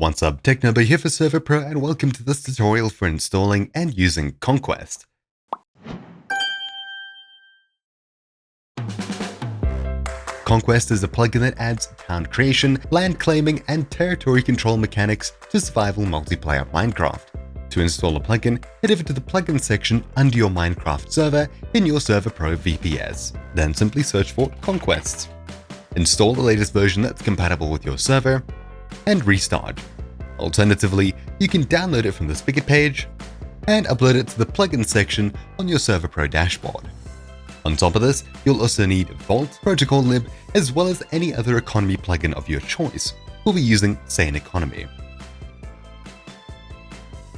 What's up, Technobo here for Server.pro, and welcome to this tutorial for installing and using Konquest. Konquest is a plugin that adds town creation, land claiming, and territory control mechanics to survival multiplayer Minecraft. To install a plugin, head over to the plugin section under your Minecraft server in your Server.pro VPS, then simply search for Konquest. Install the latest version that's compatible with your server, and restart. Alternatively, you can download it from the Spigot page and upload it to the plugin section on your Server.pro dashboard. On top of this, you'll also need Vault, Protocol Lib, as well as any other economy plugin of your choice. We'll be using Sane Economy.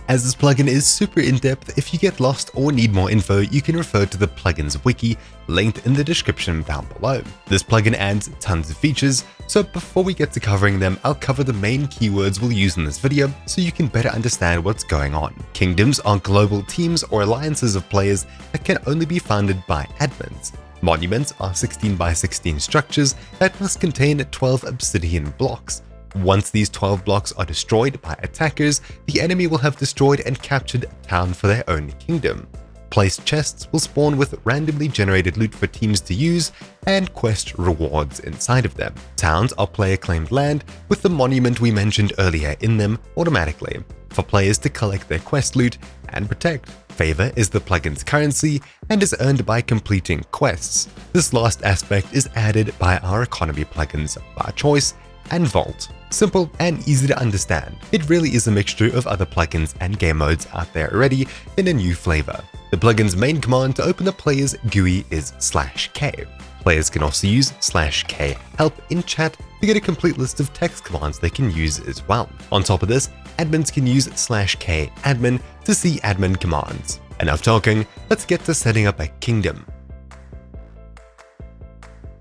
As this plugin is super in-depth, if you get lost or need more info, you can refer to the plugins wiki linked in the description down below. This plugin adds tons of features, so before we get to covering them, I'll cover the main keywords we'll use in this video so you can better understand what's going on. Kingdoms are global teams or alliances of players that can only be founded by admins. Monuments are 16 by 16 structures that must contain 12 obsidian blocks. Once these 12 blocks are destroyed by attackers, the enemy will have destroyed and captured a town for their own kingdom. Placed chests will spawn with randomly generated loot for teams to use and quest rewards inside of them. Towns are player-claimed land with the monument we mentioned earlier in them automatically, for players to collect their quest loot and protect. Favor is the plugin's currency and is earned by completing quests. This last aspect is added by our economy plugins Bar Choice and Vault. Simple and easy to understand. It really is a mixture of other plugins and game modes out there already in a new flavor. The plugin's main command to open the player's GUI is /k. Players can also use /k help in chat to get a complete list of text commands they can use as well. On top of this, admins can use /k admin to see admin commands. Enough talking, let's get to setting up a kingdom.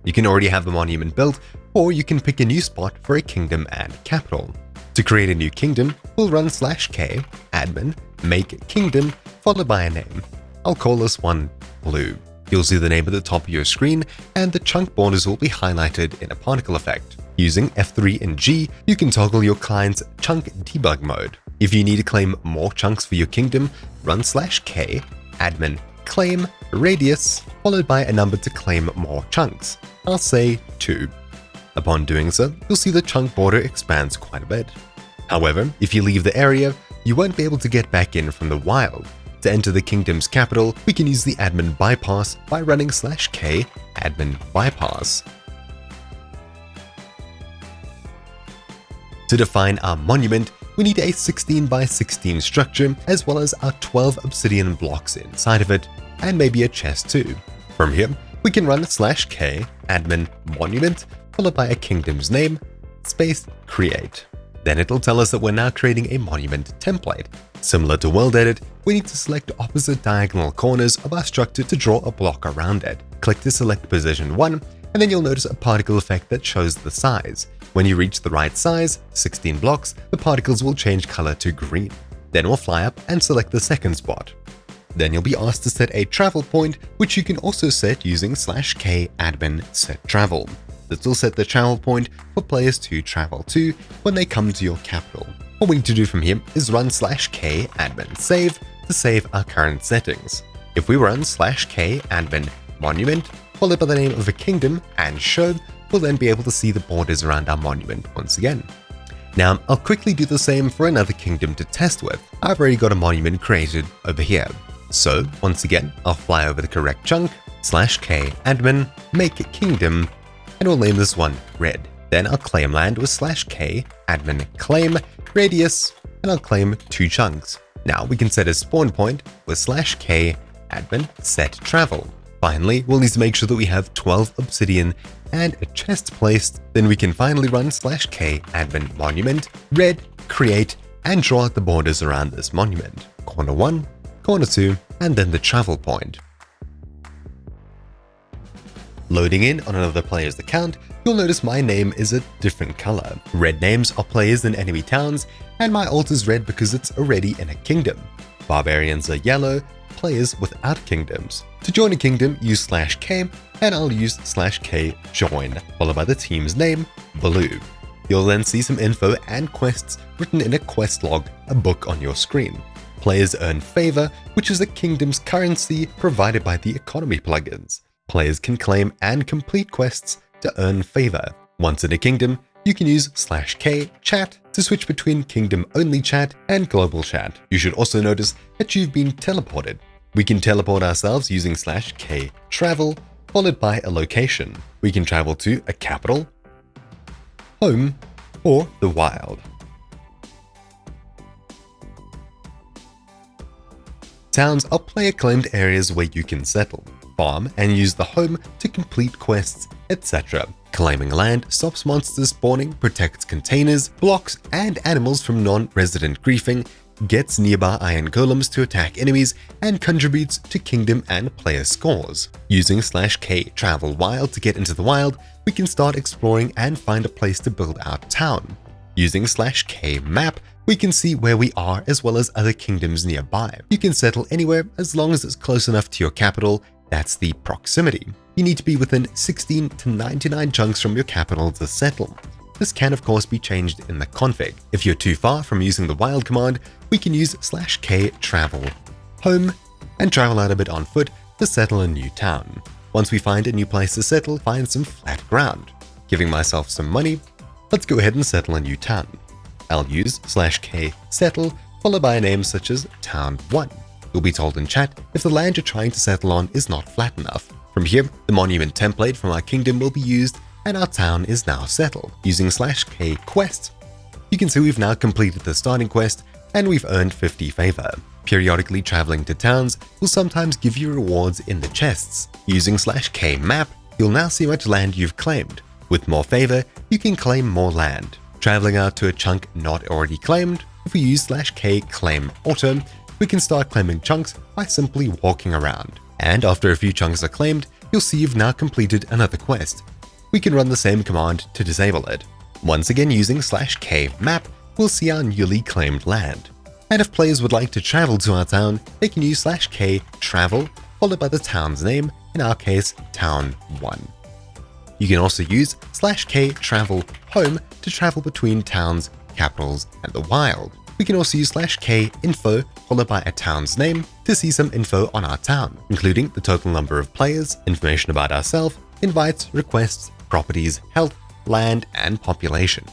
You can already have a monument built, or you can pick a new spot for a kingdom and capital. To create a new kingdom, we'll run /k admin make kingdom followed by a name. I'll call this one Blue. You'll see the name at the top of your screen, and the chunk borders will be highlighted in a particle effect. Using F3 and G, you can toggle your client's chunk debug mode. If you need to claim more chunks for your kingdom, run /k admin claim radius followed by a number to claim more chunks. I'll say 2. Upon doing so, you'll see the chunk border expands quite a bit. However, if you leave the area, you won't be able to get back in from the wild. To enter the kingdom's capital, we can use the admin bypass by running /k admin bypass. To define our monument, we need a 16 by 16 structure as well as our 12 obsidian blocks inside of it, and maybe a chest too. From here, we can run /k admin monument followed by a kingdom's name, space create. Then it'll tell us that we're now creating a monument template. Similar to World Edit, we need to select opposite diagonal corners of our structure to draw a block around it. Click to select position 1, and then you'll notice a particle effect that shows the size. When you reach the right size, 16 blocks, the particles will change color to green. Then we'll fly up and select the second spot. Then you'll be asked to set a travel point, which you can also set using /k admin set travel. This will set the travel point for players to travel to when they come to your capital. What we need to do from here is run /k admin save to save our current settings. If we run /k admin monument followed by the name of a kingdom and show, we'll then be able to see the borders around our monument once again. Now, I'll quickly do the same for another kingdom to test with. I've already got a monument created over here. So, once again, I'll fly over the correct chunk, /k admin make kingdom, and we'll name this one Red. Then I'll claim land with /k admin claim radius, and I'll claim 2 chunks. Now we can set a spawn point with /k admin set travel. Finally, we'll need to make sure that we have 12 obsidian and a chest placed. Then we can finally run /k admin monument red create and draw out the borders around this monument. Corner 1, corner 2, and then the travel point. Loading in on another player's account, you'll notice my name is a different color. Red names are players in enemy towns, and my alt is red because it's already in a kingdom. Barbarians are yellow, players without kingdoms. To join a kingdom, use /k, and I'll use /k join, followed by the team's name, Blue. You'll then see some info and quests written in a quest log, a book on your screen. Players earn favor, which is a kingdom's currency provided by the economy plugins. Players can claim and complete quests to earn favor. Once in a kingdom, you can use /k chat to switch between kingdom-only chat and global chat. You should also notice that you've been teleported. We can teleport ourselves using /k travel, followed by a location. We can travel to a capital, home, or the wild. Towns are player-claimed areas where you can settle, farm, and use the home to complete quests, etc. Claiming land stops monsters spawning, protects containers, blocks, and animals from non-resident griefing, gets nearby iron golems to attack enemies, and contributes to kingdom and player scores. Using /k travel wild to get into the wild, we can start exploring and find a place to build our town. Using /k map, we can see where we are as well as other kingdoms nearby. You can settle anywhere as long as it's close enough to your capital. That's the proximity. You need to be within 16 to 99 chunks from your capital to settle. This can of course be changed in the config. If you're too far from using the wild command, we can use /k travel home and travel out a bit on foot to settle a new town. Once we find a new place to settle, find some flat ground. Giving myself some money, let's go ahead and settle a new town. I'll use /k settle followed by a name such as town 1. You'll be told in chat if the land you're trying to settle on is not flat enough. From here, the monument template from our kingdom will be used and our town is now settled. Using /k quest, you can see we've now completed the starting quest and we've earned 50 favor. Periodically traveling to towns will sometimes give you rewards in the chests. Using /k map, you'll now see how much land you've claimed. With more favor, you can claim more land. Traveling out to a chunk not already claimed, if we use /k claim auto, we can start claiming chunks by simply walking around. And after a few chunks are claimed, you'll see you've now completed another quest. We can run the same command to disable it. Once again using /k map, we'll see our newly claimed land. And if players would like to travel to our town, they can use /k travel followed by the town's name, in our case, town 1. You can also use /k travel home to travel between towns, capitals, and the wild. We can also use /k info followed by a town's name to see some info on our town, including the total number of players, information about ourselves, invites, requests, properties, health, land, and population.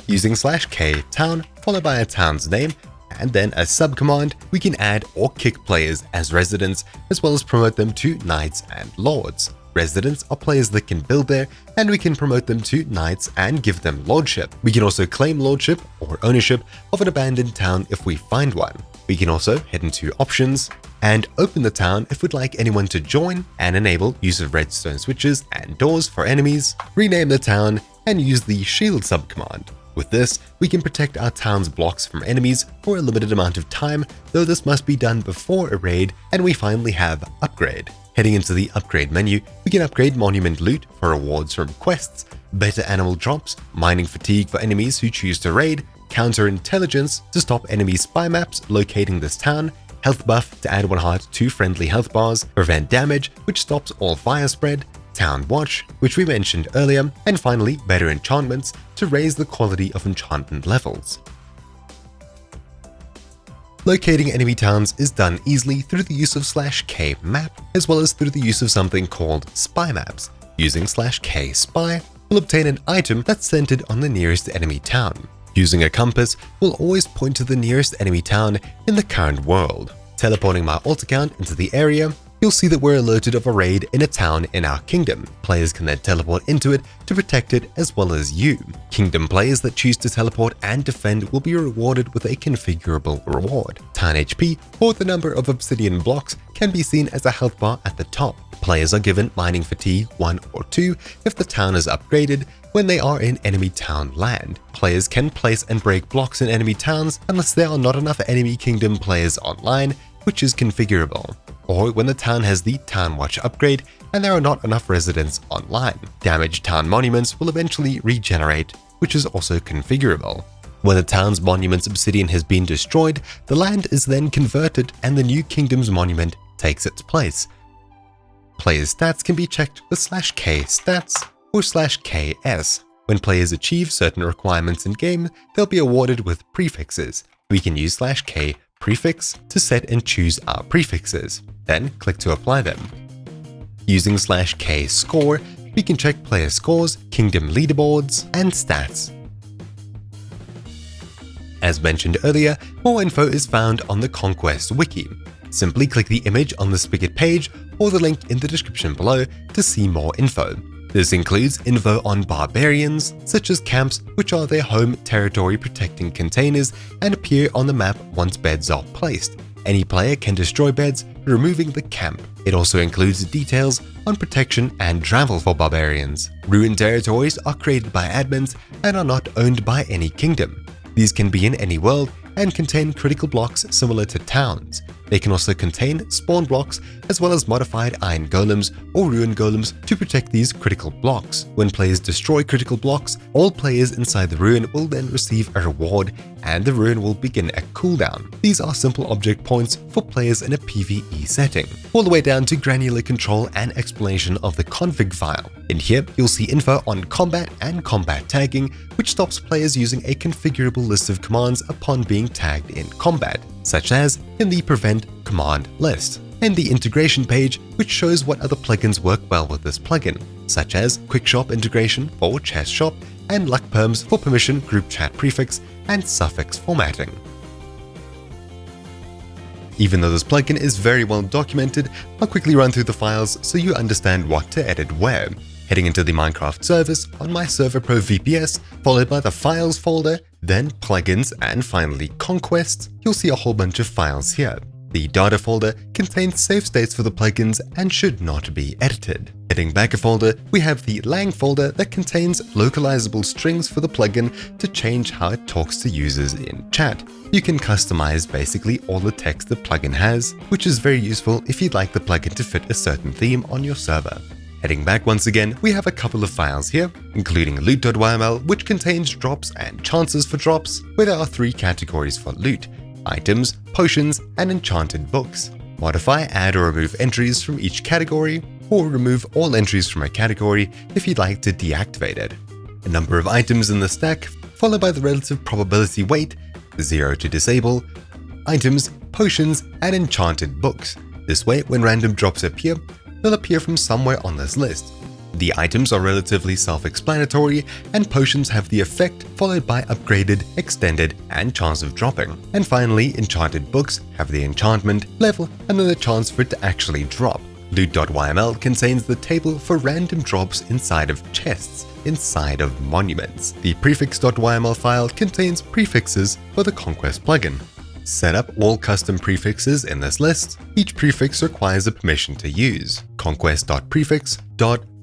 Using /k town followed by a town's name and then a subcommand, we can add or kick players as residents as well as promote them to knights and lords. Residents are players that can build there, and we can promote them to knights and give them lordship. We can also claim lordship or ownership of an abandoned town if we find one. We can also head into options and open the town if we'd like anyone to join, and enable use of redstone switches and doors for enemies, rename the town, and use the shield subcommand. With this, we can protect our town's blocks from enemies for a limited amount of time, though this must be done before a raid, and we finally have upgrade. Heading into the upgrade menu, we can upgrade monument loot for rewards from quests, better animal drops, mining fatigue for enemies who choose to raid, counter intelligence to stop enemy spy maps locating this town, health buff to add 1 heart to friendly health bars, prevent damage, which stops all fire spread, town watch, which we mentioned earlier, and finally better enchantments to raise the quality of enchantment levels. Locating enemy towns is done easily through the use of /k map, as well as through the use of something called spy maps. Using /k spy, we'll obtain an item that's centered on the nearest enemy town. Using a compass, we'll always point to the nearest enemy town in the current world. Teleporting my alt account into the area, you'll see that we're alerted of a raid in a town in our kingdom. Players can then teleport into it to protect it as well as you. Kingdom players that choose to teleport and defend will be rewarded with a configurable reward. Town HP or the number of obsidian blocks can be seen as a health bar at the top. Players are given mining fatigue 1 or 2 if the town is upgraded when they are in enemy town land. Players can place and break blocks in enemy towns unless there are not enough enemy kingdom players online, which is configurable, or when the town has the Town Watch upgrade and there are not enough residents online. Damaged town monuments will eventually regenerate, which is also configurable. When the town's monument's obsidian has been destroyed, the land is then converted and the new kingdom's monument takes its place. Players' stats can be checked with /k stats or /KS. When players achieve certain requirements in game, they'll be awarded with prefixes. We can use /K prefix to set and choose our prefixes, then click to apply them. Using /K score, we can check player scores, kingdom leaderboards, and stats. As mentioned earlier, more info is found on the Konquest wiki. Simply click the image on the Spigot page or the link in the description below to see more info. This includes info on barbarians, such as camps, which are their home territory protecting containers and appear on the map once beds are placed. Any player can destroy beds, removing the camp. It also includes details on protection and travel for barbarians. Ruined territories are created by admins and are not owned by any kingdom. These can be in any world and contain critical blocks similar to towns. They can also contain spawn blocks as well as modified iron golems or ruin golems to protect these critical blocks. When players destroy critical blocks, all players inside the ruin will then receive a reward and the ruin will begin a cooldown. These are simple object points for players in a PvE setting, all the way down to granular control and explanation of the config file. In here, you'll see info on combat and combat tagging, which stops players using a configurable list of commands upon being tagged in combat, such as in the prevent command list, and the integration page, which shows what other plugins work well with this plugin, such as Quickshop integration for chest shop and luck perms for permission group chat prefix and suffix formatting. Even though this plugin is very well documented, I'll quickly run through the files so you understand what to edit where. Heading into the Minecraft service on my Server.pro VPS, followed by the Files folder, then Plugins, and finally Konquest, you'll see a whole bunch of files here. The Data folder contains save states for the plugins and should not be edited. Heading back a folder, we have the Lang folder that contains localizable strings for the plugin to change how it talks to users in chat. You can customize basically all the text the plugin has, which is very useful if you'd like the plugin to fit a certain theme on your server. Heading back once again, we have a couple of files here, including loot.yml, which contains drops and chances for drops, where there are 3 categories for loot: items, potions, and enchanted books. Modify, add, or remove entries from each category, or remove all entries from a category if you'd like to deactivate it. A number of items in the stack, followed by the relative probability weight, 0 to disable, items, potions, and enchanted books. This way, when random drops appear, they'll appear from somewhere on this list. The items are relatively self-explanatory, and potions have the effect followed by upgraded, extended, and chance of dropping. And finally, enchanted books have the enchantment, level, and then the chance for it to actually drop. Loot.yml contains the table for random drops inside of chests, inside of monuments. The prefix.yml file contains prefixes for the Konquest plugin. Set up all custom prefixes in this list. Each prefix requires a permission to use. Konquest.prefix.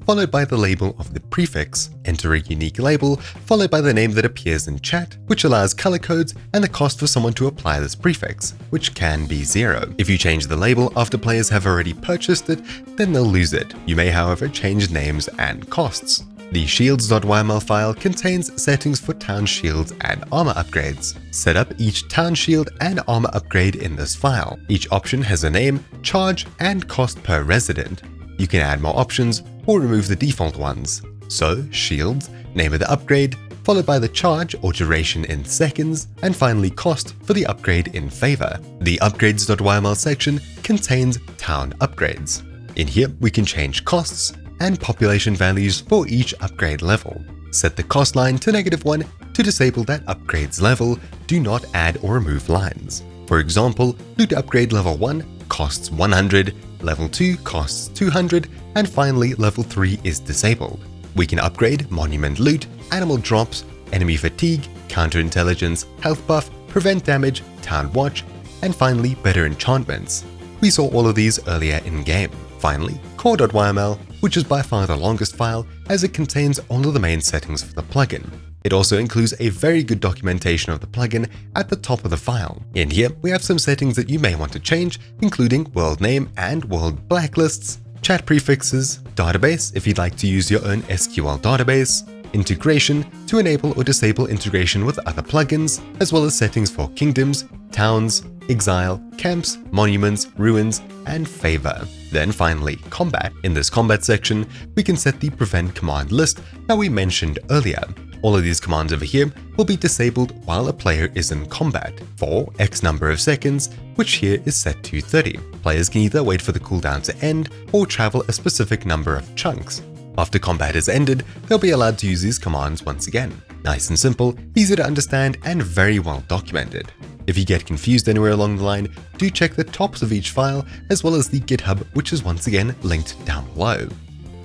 Followed by the label of the prefix. Enter a unique label, followed by the name that appears in chat, which allows color codes and the cost for someone to apply this prefix, which can be 0. If you change the label after players have already purchased it, then they'll lose it. You may, however, change names and costs. The shields.yml file contains settings for town shields and armor upgrades. Set up each town shield and armor upgrade in this file. Each option has a name, charge, and cost per resident. You can add more options or remove the default ones. So, shields, name of the upgrade, followed by the charge or duration in seconds, and finally cost for the upgrade in favor. The upgrades.yml section contains town upgrades. In here, we can change costs and population values for each upgrade level. Set the cost line to -1 to disable that upgrades level. Do not add or remove lines. For example, loot upgrade level 1 costs 100, level 2 costs 200, and finally level 3 is disabled. We can upgrade monument loot, animal drops, enemy fatigue, counterintelligence, health buff, prevent damage, town watch, and finally better enchantments. We saw all of these earlier in game. Finally, core.yml, which is by far the longest file as it contains all of the main settings for the plugin. It also includes a very good documentation of the plugin at the top of the file. In here, we have some settings that you may want to change, including world name and world blacklists, chat prefixes, database if you'd like to use your own SQL database, integration to enable or disable integration with other plugins, as well as settings for kingdoms, towns, exile, camps, monuments, ruins, and favor. Then finally, combat. In this combat section, we can set the prevent command list that we mentioned earlier. All of these commands over here will be disabled while a player is in combat for X number of seconds, which here is set to 30. Players can either wait for the cooldown to end or travel a specific number of chunks. After combat has ended, they'll be allowed to use these commands once again. Nice and simple, easy to understand, and very well documented. If you get confused anywhere along the line, do check the tops of each file as well as the GitHub, which is once again linked down below.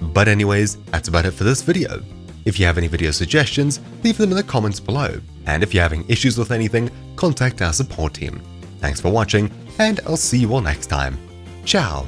But anyways, that's about it for this video. If you have any video suggestions, leave them in the comments below. And if you're having issues with anything, contact our support team. Thanks for watching, and I'll see you all next time. Ciao!